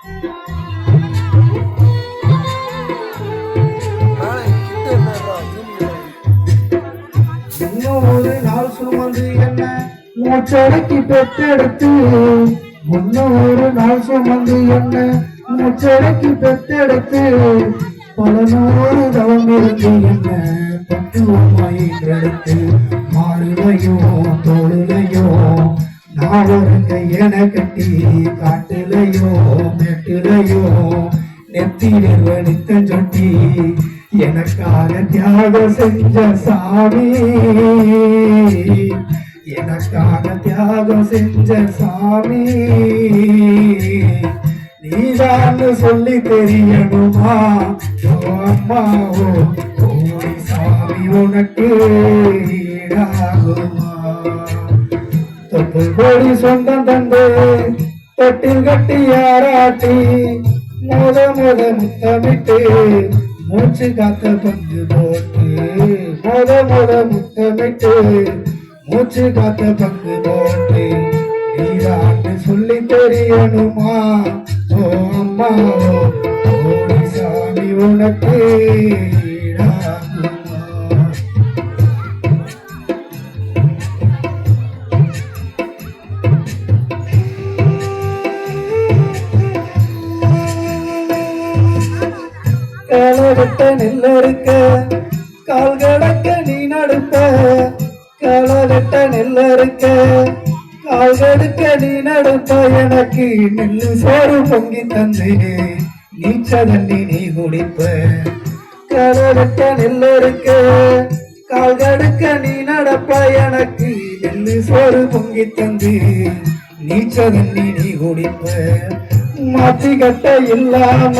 இன்னும் ஒரு நாள் சுமந்து என்ன மூச்சடக்கி பெற்றெடுத்து, இன்னும் ஒரு நாள் சுமந்து என்ன மூச்சடக்கி பெற்றெடுத்து, பல நூறு தவம் இருந்து என்ன பக்குவமாயின்றெடுத்து, மாறுவையோ தோளுலையோ நான் ஒரு கையன கட்டி, காட்டுலையோ மெட்டுலையோ நெத்தி நிர்வனித்த சொட்டி, எனக்காக தியாகம் செஞ்ச சாமி, எனக்காக தியாகம் செஞ்ச சாமி, நீதான்னு சொல்லி தெரியணுமா அம்மாவோ கோடி சாமி உனக்கு ஈடாகுமா. தொட்டில் கோடி சொந்தம் தந்து தொட்டில் கட்டி யாராட்டி, முத முத்தமிட்டு மூச்சு காத்த பங்கு போட்டு, முத முத்தமிட்டு மூச்சு காத்த பங்கு போட்டு, நீதான்னு சொல்லி தெரியணுமா ஓ அம்மா ஓடி சாமி உனக்கு ஈடாகுமா. காலகட்ட நெல் இருக்க கால் கடக்க நீ நடுப்ப, காலகட்ட நெல் இருக்க கால் கடுக்க நீ நடுப்ப, எனக்கு நெல்லு சோறு பொங்கி தந்து நீச்ச தண்ணி நீ குடிப்ப. காலகட்ட நெல் இருக்க கால் கடுக்க நீ நடப்ப, எனக்கு நெல்லு சோறு பொங்கி தந்து நீச்ச தண்ணி நீ குடிப்ப. மாத்தி கட்ட இல்லாம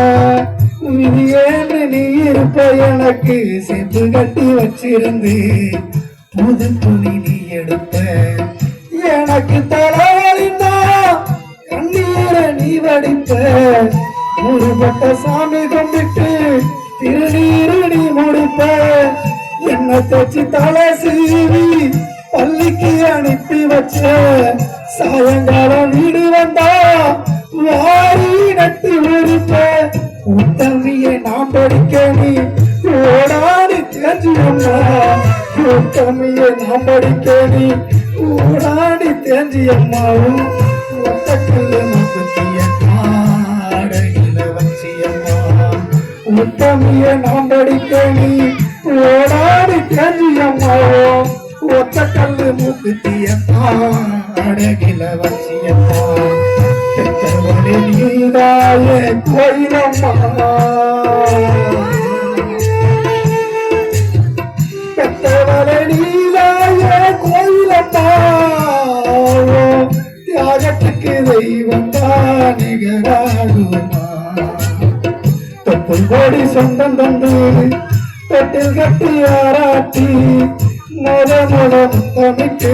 ஏன்னு நீ இருப்ப, எனக்கு செப்பு கட்டி வச்சிருந்து புது துணி நீ எடுப்ப. எனக்கு தலைவலிந்தா கண்ணீர நீ வடிப்ப, முறுபட்ட சாமி கும்பிட்டு திருநீரு நீ முடிப்ப. என்ன தச்சு தலை சீவி பள்ளிக்கு அனுப்பி வச்ச, சாயங்காலம் வீடு வந்தா வாரி நட்டு உரிப்ப. உத்தமியை நாம் படிக்க நீ ஓடாடி தேஞ்சியம்மா, உத்தமியை நாம் படிக்க நீ ஓடாடி தேஞ்சியம்மாவும், ஒத்தக்கல்ல முக்குத்திய காடையில வச்சியம்மா. உத்தமியை நாம் படிக்க நீ ஓடாடி தேஞ்சியம்மாவும், ஒத்தக்கல்லு முக்குத்திய காடையில வச்சியம்மா. பெற்றவளே நீதாயே கோயிலம்மா, பெற்றவளே நீதாயே கோயிலம்மா, தியாகத்துக்கு தெய்வம் தான் நிகராகுமா. தொப்புள் கோடி சொந்தம் தந்து தொட்டில் கட்டி ஆராட்டி, முத முத்தமிட்டு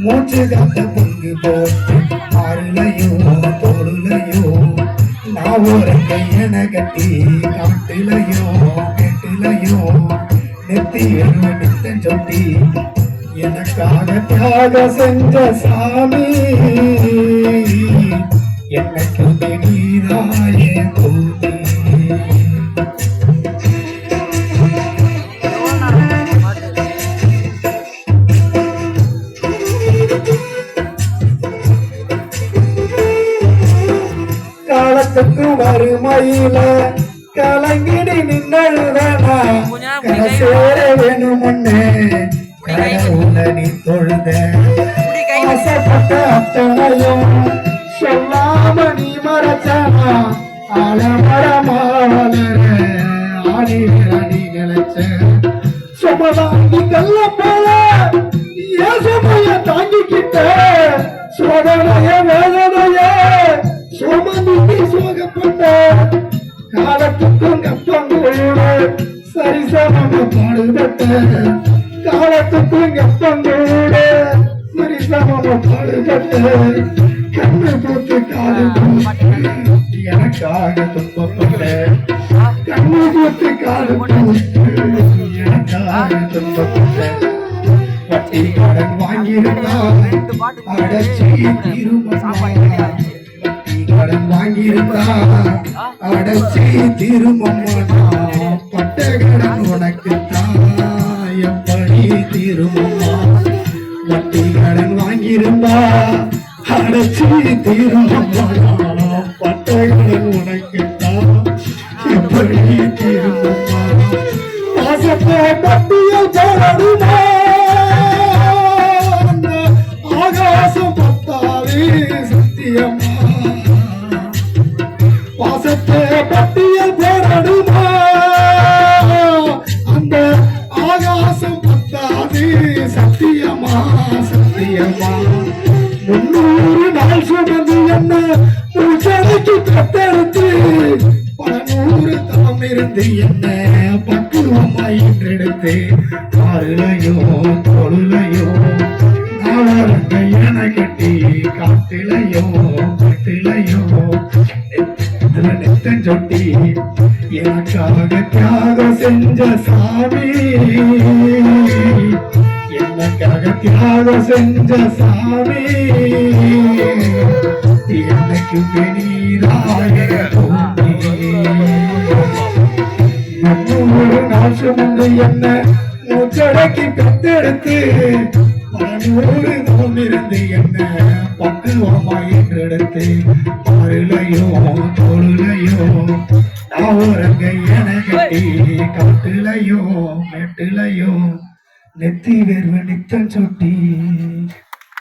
மூச்சு காத்த பங்கு போட்டு, ஆறுலையோ தோளுலையோ நான் ஒரு கையன கட்டி, காட்டுலையோ கெட்டிலையோ நெத்தி நித்த சொட்டி, எனக்காக தியாகம் செஞ்ச சாமி, எனக்கு நீதாயே தோழி. காலத்துக்கு வறுமையில கலங்கிடி நின்னழுதனா, சேர வேணுமுன்னே கடவுள நீ தொழுத. ஆசைப்பட்ட அத்தனையும் சொல்லாம நீ மறைச்சனா, ஆலமரமாவலர ஆடி அடி நினைச்ச. சுமதாங்கி கல்ல போல ஏன் சுமைய தாங்கிக்கிட்ட, சோதனைய வேதனைய சுமந்து சோகப்பட்ட. காலத்துக்கும் கப்பங்கூட சரிசமம் பாடுபட்ட, காலத்துக்கும் கப்பங்கூட சரிசமம் பாடுபட்ட. கண்ணு போட்டு காது எனக்காக துன்பப்பட்ட, கண்ணு போட்டு காது எனக்காக துன்பப்பட்ட. வட்டி கடன் வாங்கியிருந்தா அடைச்சி தீருமா, வட்டி கடன் வாங்கியிருந்தா அடைச்சி திருமம்மா பட்ட கடன் உனக்குத்தான் எப்படி திருமம்மா வட்டி கடன் வாங்கியிருந்தா அடைச்சி திருமம்மா பட்ட கடன் உனக்குத்தான் எப்படி திருமம்மா பாசத்தை பட்டியல் போடுமா ஆகாசம் பத்தாவே சத்தியம்மா பாசத்தை பட்டியல் போடுமா அந்த ஆகாசம் பத்தாவே சத்தியமா சத்தியமா 300 நாள் சுமந்து என்ன மூச்சடைக்கு கத்தெடுத்து பல 100 தவம் இருந்து என்ன பக்குவமா என்றெடுத்து ஆறுலையோ தோளுலையோ நாளரங்க என கட்டி காட்டிலையோ கட்டிலையோ நெத்தன் சொட்டி எனக்காக தியாகம் செஞ்ச சாமி எனக்காக தியாகம் செஞ்ச சாமி எனக்கு பெரியதாய ஒரு நாள் சுமந்து என்ன மூச்சடக்கி பெத்தெடுத்து 100 தவம் இருந்து என்ன பக்குவமா என்றெடுத்து ஆறுலையோ தோளுலையோ நாவரங்க என கட்டி காட்டுலையோ மேட்டுலையோ நெத்தி வேர்வ நித்தம் சொட்டி